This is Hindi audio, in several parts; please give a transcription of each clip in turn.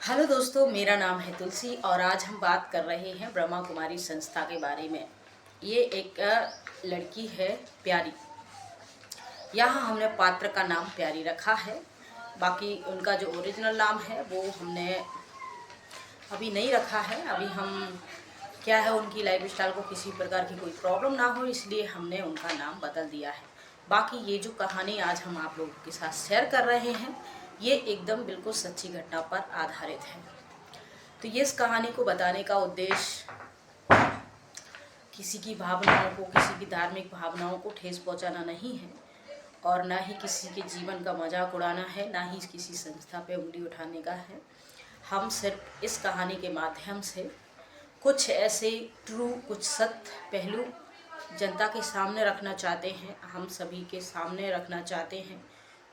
हेलो दोस्तों, मेरा नाम है तुलसी और आज हम बात कर रहे हैं ब्रह्मा कुमारी संस्था के बारे में। ये एक लड़की है प्यारी। यहाँ हमने पात्र का नाम प्यारी रखा है। बाकी उनका जो ओरिजिनल नाम है वो हमने अभी नहीं रखा है। अभी हम क्या है, उनकी लाइफ स्टाइल को किसी प्रकार की कोई प्रॉब्लम ना हो, इसलिए हमने उनका नाम बदल दिया है। बाकी ये जो कहानी आज हम आप लोगों के साथ शेयर कर रहे हैं, ये एकदम बिल्कुल सच्ची घटना पर आधारित है। तो ये इस कहानी को बताने का उद्देश्य किसी की भावनाओं को, किसी की धार्मिक भावनाओं को ठेस पहुंचाना नहीं है और ना ही किसी के जीवन का मजाक उड़ाना है, ना ही किसी संस्था पे उंगली उठाने का है। हम सिर्फ इस कहानी के माध्यम से कुछ ऐसे कुछ सत्य पहलू जनता के सामने रखना चाहते हैं, हम सभी के सामने रखना चाहते हैं।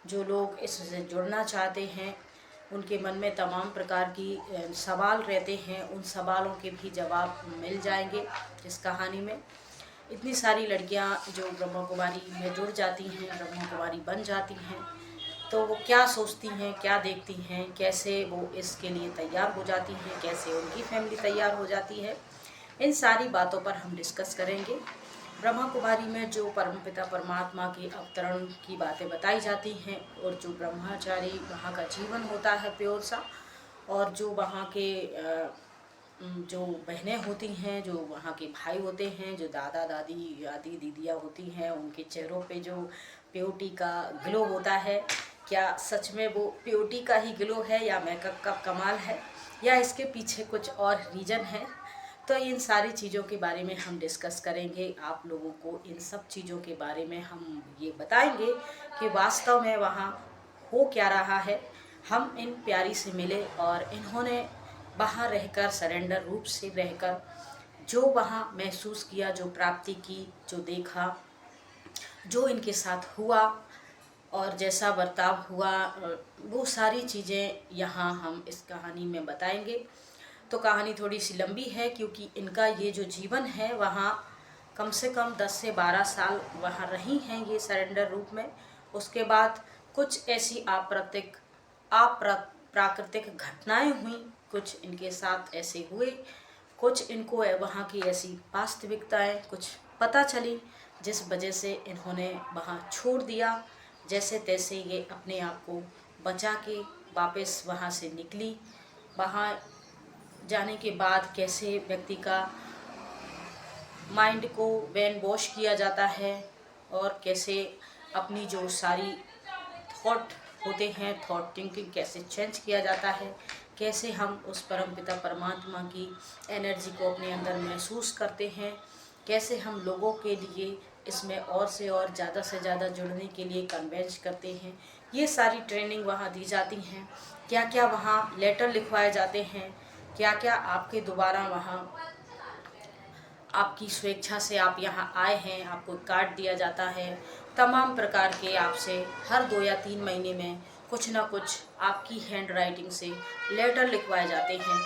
जो लोग इससे जुड़ना चाहते हैं, उनके मन में तमाम प्रकार की सवाल रहते हैं, उन सवालों के भी जवाब मिल जाएंगे इस कहानी में। इतनी सारी लड़कियां जो ब्रह्मा कुमारी में जुड़ जाती हैं, ब्रह्मा कुमारी बन जाती हैं, तो वो क्या सोचती हैं, क्या देखती हैं, कैसे वो इसके लिए तैयार हो जाती हैं, कैसे उनकी फैमिली तैयार हो जाती है, इन सारी बातों पर हम डिस्कस करेंगे। ब्रह्मा कुमारी में जो परमपिता परमात्मा के अवतरण की बातें बताई जाती हैं और जो ब्रह्मचारी वहाँ का जीवन होता है प्योर सा, और जो वहाँ के जो बहनें होती हैं, जो वहाँ के भाई होते हैं, जो दादा दादी आदि दीदियाँ होती हैं, उनके चेहरों पे जो प्योरिटी का ग्लो होता है, क्या सच में वो प्योरिटी का ही ग्लो है या मेकअप का कमाल है या इसके पीछे कुछ और रीज़न है। तो इन सारी चीज़ों के बारे में हम डिस्कस करेंगे। आप लोगों को इन सब चीज़ों के बारे में हम ये बताएंगे कि वास्तव में वहाँ हो क्या रहा है। हम इन प्यारी से मिले और इन्होंने वहाँ रहकर, सरेंडर रूप से रहकर, जो वहाँ महसूस किया, जो प्राप्ति की, जो देखा, जो इनके साथ हुआ और जैसा बर्ताव हुआ, वो सारी चीज़ें यहाँ हम इस कहानी में बताएंगे। तो कहानी थोड़ी सी लंबी है क्योंकि इनका ये जो जीवन है वहाँ कम से कम 10 से 12 साल वहाँ रही हैं ये सरेंडर रूप में। उसके बाद कुछ ऐसी प्राकृतिक घटनाएं हुई, कुछ इनके साथ ऐसे हुए, कुछ इनको वहाँ की ऐसी वास्तविकताएं कुछ पता चली जिस वजह से इन्होंने वहाँ छोड़ दिया। जैसे तैसे ये अपने आप को बचा के वापस वहाँ से निकली। वहाँ जाने के बाद कैसे व्यक्ति का माइंड को ब्रेन वॉश किया जाता है और कैसे अपनी जो सारी थॉट होते हैं, थॉट थिंकिंग कैसे चेंज किया जाता है, कैसे हम उस परमपिता परमात्मा की एनर्जी को अपने अंदर महसूस करते हैं, कैसे हम लोगों के लिए इसमें और से और ज़्यादा से ज़्यादा जुड़ने के लिए कन्वेंस करते हैं। ये सारी ट्रेनिंग वहाँ दी जाती हैं। क्या क्या वहाँ लेटर लिखवाए जाते हैं, क्या क्या आपके दोबारा वहाँ आपकी स्वेच्छा से आप यहाँ आए हैं, आपको कार्ड दिया जाता है। तमाम प्रकार के आपसे हर 2 या 3 महीने में कुछ ना कुछ आपकी हैंड राइटिंग से लेटर लिखवाए जाते हैं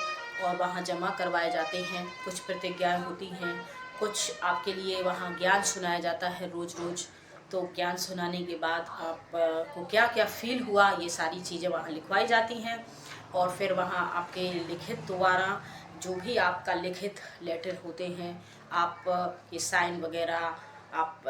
और वहाँ जमा करवाए जाते हैं। कुछ प्रतिज्ञाएं होती हैं, कुछ आपके लिए वहाँ ज्ञान सुनाया जाता है रोज़ रोज़। तो ज्ञान सुनाने के बाद आप को क्या क्या फील हुआ, ये सारी चीज़ें वहाँ लिखवाई जाती हैं। और फिर वहाँ आपके लिखित द्वारा जो भी आपका लिखित लेटर होते हैं, आप ये साइन वगैरह आप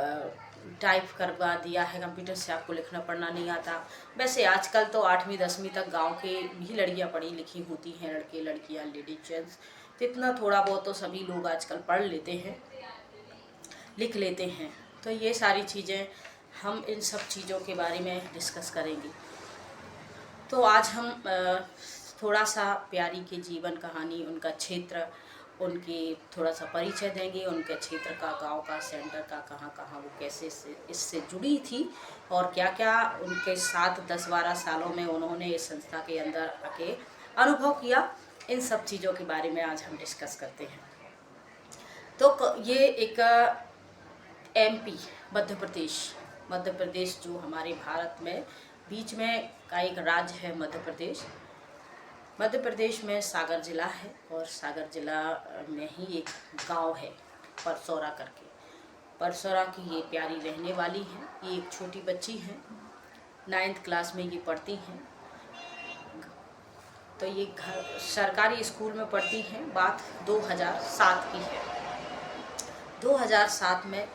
टाइप करवा दिया है कंप्यूटर से, आपको लिखना पढ़ना नहीं आता। वैसे आजकल तो 8वीं 10वीं तक गांव के भी लड़कियां पढ़ी लिखी होती हैं, लड़के लड़कियां लेडी जेंट्स, तो इतना थोड़ा बहुत तो सभी लोग आजकल पढ़ लेते हैं, लिख लेते हैं। तो ये सारी चीज़ें हम इन सब चीज़ों के बारे में डिस्कस करेंगे। तो आज हम थोड़ा सा प्यारी के जीवन कहानी, उनका क्षेत्र, उनके थोड़ा सा परिचय देंगे, उनके क्षेत्र का, गांव का, सेंटर का, कहाँ कहाँ वो कैसे इससे जुड़ी थी और क्या क्या उनके साथ 10-12 सालों में उन्होंने इस संस्था के अंदर आके अनुभव किया। इन सब चीज़ों के बारे में आज हम डिस्कस करते हैं। तो ये एक एमपी, मध्य प्रदेश जो हमारे भारत में बीच में का एक राज्य है मध्य प्रदेश में सागर जिला है और सागर जिला में ही एक गांव है परसौरा करके। परसौरा की ये प्यारी रहने वाली हैं। ये एक छोटी बच्ची हैं, 9th क्लास में ये पढ़ती हैं। तो ये घर सरकारी स्कूल में पढ़ती हैं। बात 2007 की है। 2007 में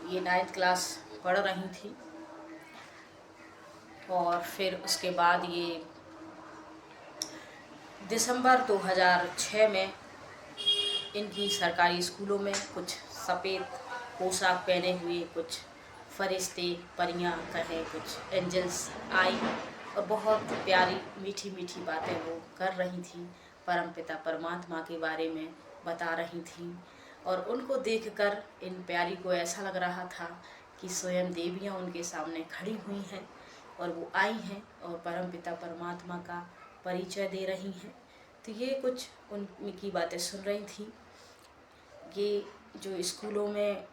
ये 9th क्लास पढ़ रही थी और फिर उसके बाद ये दिसंबर 2006 में इनकी सरकारी स्कूलों में कुछ सफ़ेद पोशाक पहने हुए कुछ फरिश्ते, परियां कहें, कुछ एंजल्स आई और बहुत प्यारी मीठी मीठी बातें वो कर रही थी, परमपिता परमात्मा के बारे में बता रही थी। और उनको देखकर इन प्यारी को ऐसा लग रहा था कि स्वयं देवियाँ उनके सामने खड़ी हुई हैं और वो आई हैं और परमपिता परमात्मा का परिचय दे रही हैं। तो ये कुछ उनकी बातें सुन रही थी। ये जो स्कूलों में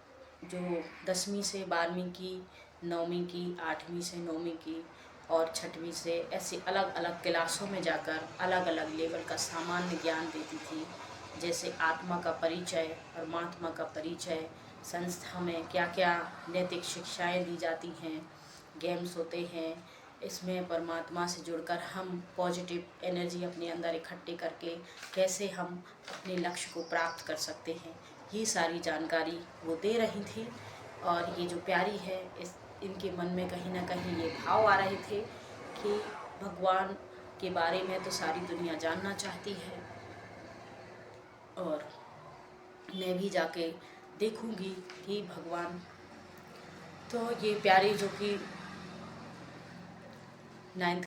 जो 10वीं से 12वीं की, 9वीं की, 8वीं से 9वीं की और 6वीं से ऐसे अलग अलग क्लासों में जाकर अलग अलग लेवल का सामान्य ज्ञान देती थी, जैसे आत्मा का परिचय, परमात्मा का परिचय, संस्था में क्या क्या नैतिक शिक्षाएं दी जाती हैं, गेम्स होते हैं, इसमें परमात्मा से जुड़कर हम पॉजिटिव एनर्जी अपने अंदर इकट्ठे करके कैसे हम अपने लक्ष्य को प्राप्त कर सकते हैं, ये सारी जानकारी वो दे रही थी। और ये जो प्यारी है, इनके मन में कहीं ना कहीं ये भाव आ रहे थे कि भगवान के बारे में तो सारी दुनिया जानना चाहती है और मैं भी जाके देखूंगी कि भगवान। तो ये प्यारी जो कि 9th